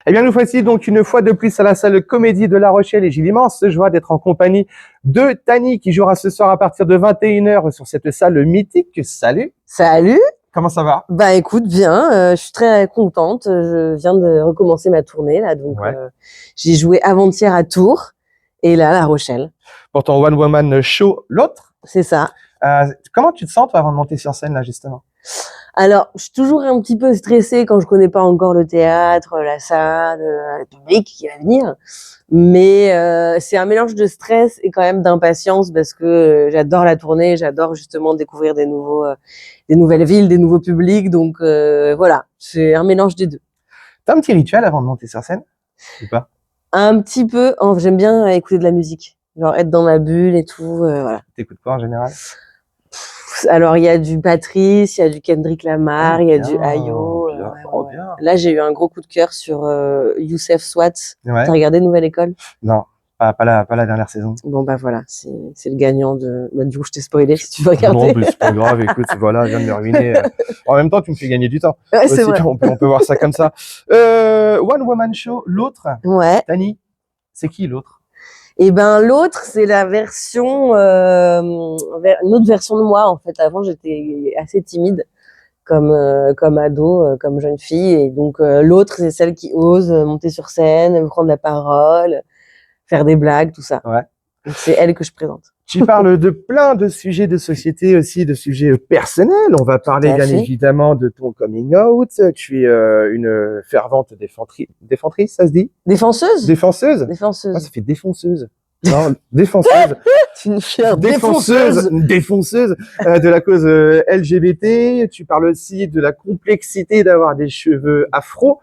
Eh bien, nous voici donc une fois de plus à la salle Comédie de La Rochelle et j'ai l'immense joie d'être en compagnie de Tani qui jouera ce soir à partir de 21h sur cette salle mythique. Salut! Salut! Comment ça va? Bah écoute, bien, je suis très contente. Je viens de recommencer ma tournée là, donc Ouais. j'ai joué avant-hier à Tours et là à La Rochelle. Pour ton One Woman Show, l'autre. C'est ça. Comment tu te sens toi avant de monter sur scène là justement? Alors, je suis toujours un petit peu stressée quand je connais pas encore le théâtre, la salle, le public qui va venir. Mais c'est un mélange de stress et quand même d'impatience parce que j'adore la tournée, j'adore justement découvrir des nouvelles villes, des nouveaux publics. Donc voilà, c'est un mélange des deux. T'as un petit rituel avant de monter sur scène ou pas? Un petit peu. J'aime bien écouter de la musique, genre être dans ma bulle et tout. Voilà. T'écoutes quoi en général? Alors il y a du Patrice, il y a du Kendrick Lamar, il y a du Ayo. Bien. Là j'ai eu un gros coup de cœur sur Youssef Swat. Ouais. T'as regardé Nouvelle École? Non, pas la dernière saison. Bon bah voilà, c'est le gagnant de. Bah, du coup je t'ai spoilé si tu veux regarder. Non, mais c'est pas grave. Écoute, voilà, je viens de me ruiner. En même temps, tu me fais gagner du temps. Ouais, c'est vrai. On peut voir ça comme ça. One Woman Show, l'autre. Ouais. Tani, c'est qui l'autre? Et ben l'autre, c'est la version, une autre version de moi en fait. Avant, j'étais assez timide comme ado, comme jeune fille, et donc l'autre, c'est celle qui ose monter sur scène, prendre la parole, faire des blagues, tout ça. Ouais. Donc c'est elle que je présente. Tu parles de plein de sujets de société aussi, de sujets personnels. On va parler bien évidemment de ton coming out. Tu es une fervente défentrice, ça se dit? Défenseuse? Défenseuse? Défenseuse. Ah, ça fait défonceuse. Non, défenseuse. Tu une fière défonceuse de la cause LGBT. Tu parles aussi de la complexité d'avoir des cheveux afro.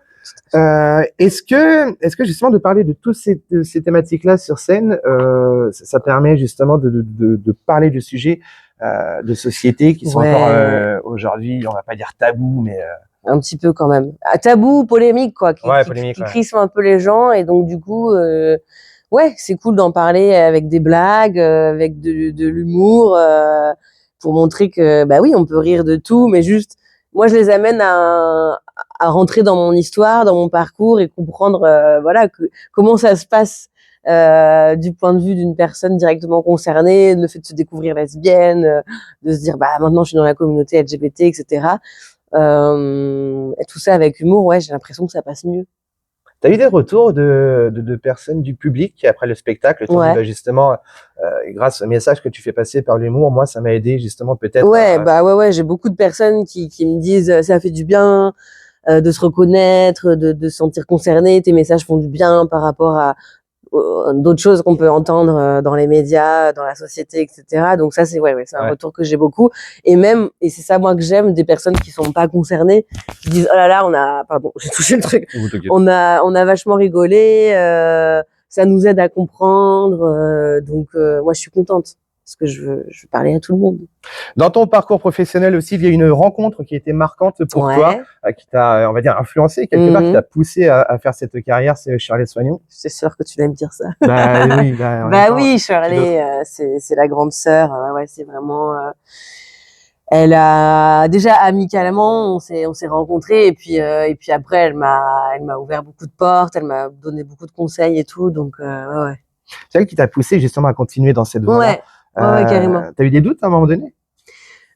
Est-ce que justement de parler de toutes ces thématiques-là sur scène, ça permet justement de parler de sujets de société qui sont encore aujourd'hui, on va pas dire tabous, mais un petit peu quand même. Tabou, polémique quoi, qui crisse un peu les gens, et donc du coup, ouais, c'est cool d'en parler avec des blagues, avec de l'humour, pour montrer que bah oui, on peut rire de tout, mais juste moi je les amène à rentrer dans mon histoire, dans mon parcours, et comprendre voilà comment ça se passe du point de vue d'une personne directement concernée, le fait de se découvrir lesbienne, de se dire bah maintenant je suis dans la communauté LGBT, etc. Et tout ça avec humour, ouais, j'ai l'impression que ça passe mieux. T'as eu des retours de personnes du public qui, après le spectacle, t'ont dit, bah, justement, grâce au message que tu fais passer par l'humour, moi, ça m'a aidé justement peut-être. Ouais, ouais, j'ai beaucoup de personnes qui me disent ça fait du bien de se reconnaître, de se sentir concerné. Tes messages font du bien par rapport à d'autres choses qu'on peut entendre dans les médias, dans la société, etc. Donc ça, c'est c'est un retour que j'ai beaucoup. Et même, et c'est ça moi que j'aime, des personnes qui sont pas concernées, qui disent oh là là, pardon, j'ai touché le truc. On a vachement rigolé, ça nous aide à comprendre. Donc moi, je suis contente parce que je veux parler à tout le monde. Dans ton parcours professionnel aussi, il y a une rencontre qui était marquante pour toi, qui t'a, on va dire, influencé quelque part, qui t'a poussé à faire cette carrière, c'est Shirley Soignon. C'est sûr que tu vas me dire ça. Oui, Shirley, c'est la grande sœur. Ouais, c'est vraiment. Elle a déjà amicalement, on s'est rencontrés, et puis après, elle m'a ouvert beaucoup de portes, elle m'a donné beaucoup de conseils et tout, donc ouais. C'est elle qui t'a poussé justement à continuer dans cette voie-là. Ouais, carrément. T'as eu des doutes à un moment donné?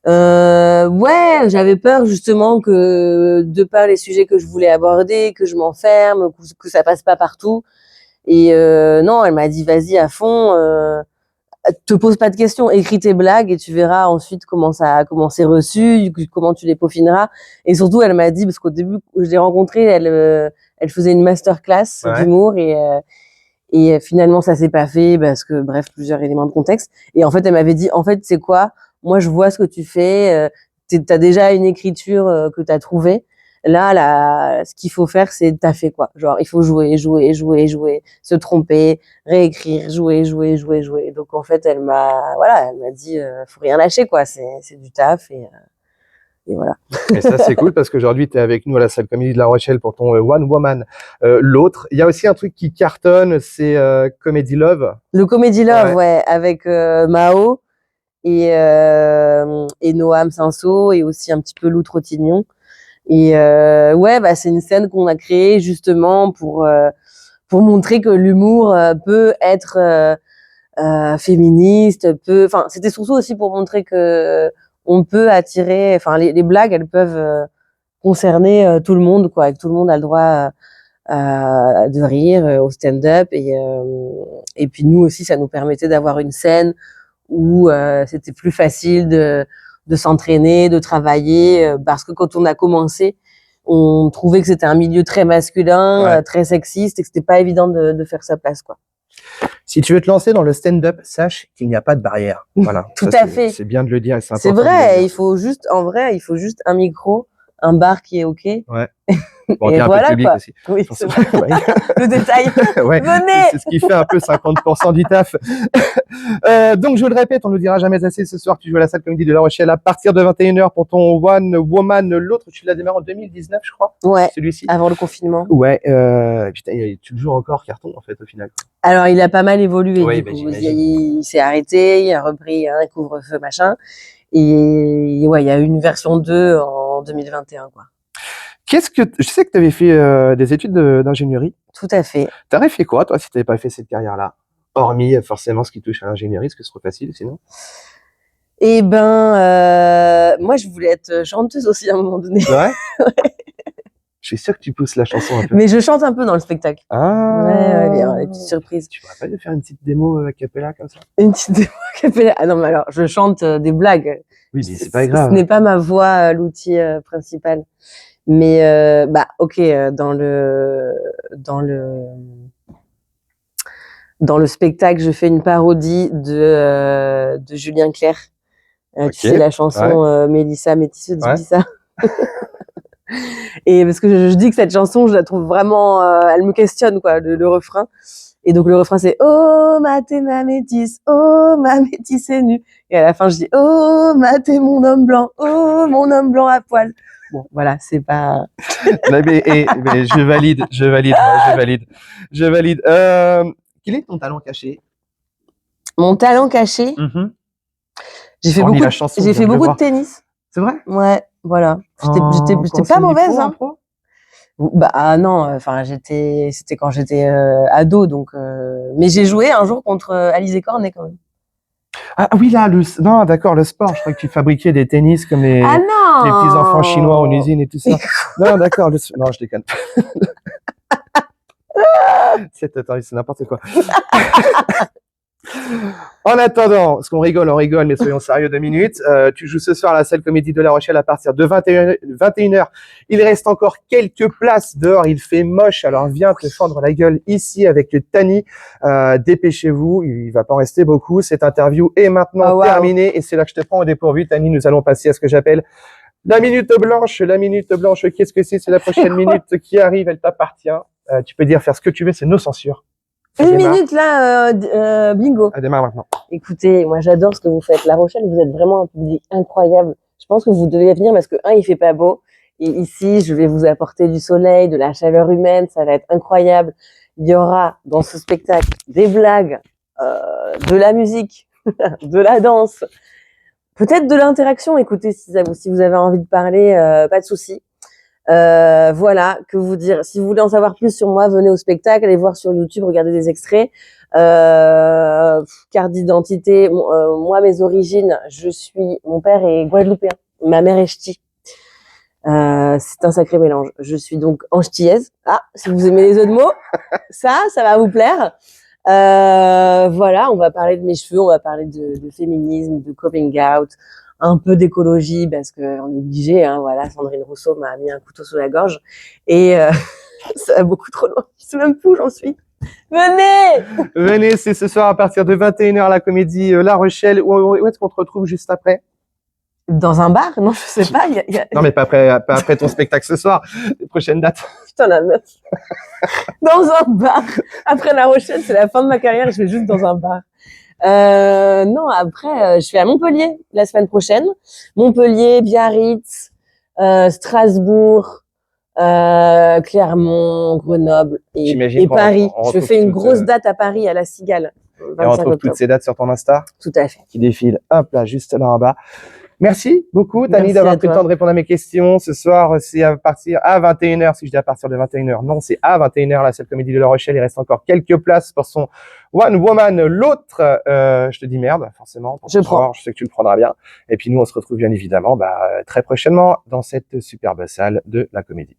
Ouais, j'avais peur justement que de par les sujets que je voulais aborder, que je m'enferme, que ça passe pas partout. Et non, elle m'a dit vas-y à fond, te pose pas de questions, écris tes blagues et tu verras ensuite comment c'est reçu, comment tu les peaufineras. Et surtout, elle m'a dit, parce qu'au début où je l'ai rencontrée, elle faisait une masterclass d'humour, et finalement ça s'est pas fait parce que bref, plusieurs éléments de contexte. Et en fait, elle m'avait dit, en fait, c'est quoi? Moi, je vois ce que tu fais. T'as déjà une écriture que t'as trouvée. Là, ce qu'il faut faire, c'est taffer, quoi. Genre, il faut jouer, se tromper, réécrire, jouer. Donc, en fait, elle m'a dit, faut rien lâcher, quoi. C'est du taf, et voilà. Et ça, c'est cool parce qu'aujourd'hui, tu es avec nous à la salle Comédie de La Rochelle pour ton One Woman. L'autre, il y a aussi un truc qui cartonne, c'est Comedy Love. Le Comedy Love, ouais, avec Mao et Noam Sinso, et aussi un petit peu Lou Trottignon. Et ouais, bah c'est une scène qu'on a créée justement pour montrer que l'humour peut être féministe, enfin c'était surtout aussi pour montrer que on peut attirer, enfin les blagues elles peuvent concerner tout le monde quoi, et que tout le monde a le droit de rire au stand-up et puis nous aussi ça nous permettait d'avoir une scène où c'était plus facile de s'entraîner, de travailler parce que quand on a commencé on trouvait que c'était un milieu très masculin, très sexiste et que c'était pas évident de faire sa place quoi. Si tu veux te lancer dans le stand-up, sache qu'il n'y a pas de barrière. Voilà. Tout à fait. C'est bien de le dire et c'est important. C'est vrai, il faut juste un micro, un bar qui est OK. Ouais. Bon, et un voilà peu de public quoi. aussi. Oui, c'est vrai. Le détail. Ouais. Venez. C'est ce qui fait un peu 50% du taf. Donc, je le répète, on ne le dira jamais assez. Ce soir, tu joues à la salle Comédie de La Rochelle à partir de 21h pour ton One Woman. L'autre, tu l'as démarré en 2019, je crois. Ouais. Celui-ci. Avant le confinement. Ouais. Putain, tu le joues encore carton, en fait, au final. Alors, il a pas mal évolué. Ouais, du coup. Il s'est arrêté, il a repris un couvre-feu, machin. Et ouais, il y a eu une version 2 en 2021, quoi. Je sais que tu avais fait des études d'ingénierie. Tout à fait. T'aurais fait quoi, toi, si t'avais pas fait cette carrière-là? Hormis, forcément, ce qui touche à l'ingénierie, ce que ce serait facile, sinon? Eh ben, moi, je voulais être chanteuse aussi à un moment donné. Ouais? Je suis sûr que tu pousses la chanson un peu. Mais je chante un peu dans le spectacle. Ah. Ouais, il y a des petites surprises. Tu pourrais pas nous faire une petite démo a cappella comme ça? Une petite démo a cappella. Ah non, mais alors, je chante des blagues. Oui, mais c'est pas grave. Ce n'est pas ma voix, l'outil principal. Mais bah, ok, dans le spectacle, je fais une parodie de Julien Clerc. Okay. Tu sais la chanson Mélissa Métisse d'Ibiza. Et parce que je dis que cette chanson, je la trouve vraiment, elle me questionne quoi, le refrain. Et donc le refrain c'est oh maté ma métisse, oh ma métisse est nue. Et à la fin je dis oh maté mon homme blanc, oh mon homme blanc à poil. Bon voilà, c'est pas. mais je valide. Quel est ton talent caché? Mon talent caché. J'ai fait beaucoup de tennis. C'est vrai? Ouais, voilà. J'étais pas mauvaise, hein. Bah non, enfin c'était quand j'étais ado, donc. Mais j'ai joué un jour contre Alizé Cornet quand même. Ah oui là, non d'accord, le sport. Je crois que tu fabriquais des tennis comme les petits enfants chinois en usine et tout ça. Non d'accord, non je déconne. C'est n'importe quoi. En attendant, parce qu'on rigole, mais soyons sérieux 2 minutes. Tu joues ce soir à la salle Comédie de La Rochelle à partir de 21h. Il reste encore quelques places dehors. Il fait moche, alors viens te fendre la gueule ici avec Tani. Dépêchez-vous, il va pas en rester beaucoup. Cette interview est maintenant terminée et c'est là que je te prends au dépourvu. Tani, nous allons passer à ce que j'appelle la minute blanche. La minute blanche, qu'est-ce que c'est? C'est la prochaine minute qui arrive, elle t'appartient. Tu peux dire faire ce que tu veux, c'est nos censures. Une minute là, bingo. Elle démarre maintenant. Écoutez, moi j'adore ce que vous faites. La Rochelle, vous êtes vraiment un public incroyable. Je pense que vous devez venir parce que il fait pas beau. Et ici, je vais vous apporter du soleil, de la chaleur humaine. Ça va être incroyable. Il y aura dans ce spectacle des blagues, de la musique, de la danse, peut-être de l'interaction. Écoutez, si vous avez envie de parler, pas de souci. Voilà, que vous dire. Si vous voulez en savoir plus sur moi, venez au spectacle, allez voir sur YouTube, regardez des extraits. Carte d'identité. Moi, mes origines, mon père est guadeloupéen, ma mère est ch'ti. C'est un sacré mélange. Je suis donc antillaise. Ah, si vous aimez les autres mots, ça va vous plaire. Voilà, on va parler de mes cheveux, on va parler de féminisme, de coming out. Un peu d'écologie parce que on est obligé, hein, voilà. Sandrine Rousseau m'a mis un couteau sous la gorge et ça va beaucoup trop loin. Je sais même plus où j'en suis. Venez, c'est ce soir à partir de 21h à la Comédie La Rochelle. Où est-ce qu'on te retrouve juste après? Dans un bar? Non, je sais pas. Non, mais pas après ton spectacle ce soir. Les prochaines dates. Putain, la meuf. Dans un bar. Après La Rochelle, c'est la fin de ma carrière. Je vais juste dans un bar. Non, après, je vais à Montpellier la semaine prochaine. Montpellier, Biarritz, Strasbourg, Clermont, Grenoble et Paris. Je fais une grosse date à Paris, à la Cigale. Et on retrouve toutes ces dates sur ton Insta. Tout à fait. Qui défilent, hop là, juste là en bas. Merci beaucoup, Tani, Merci d'avoir à pris le toi. temps de répondre à mes questions. Ce soir, c'est à partir à 21h. Si je dis à partir de 21h, non, c'est à 21h, la salle Comédie de La Rochelle. Il reste encore quelques places pour son One Woman. L'autre, je te dis merde, forcément. Pour Je ce prends. soir, je sais que tu le prendras bien. Et puis nous, on se retrouve bien évidemment, très prochainement dans cette superbe salle de la Comédie.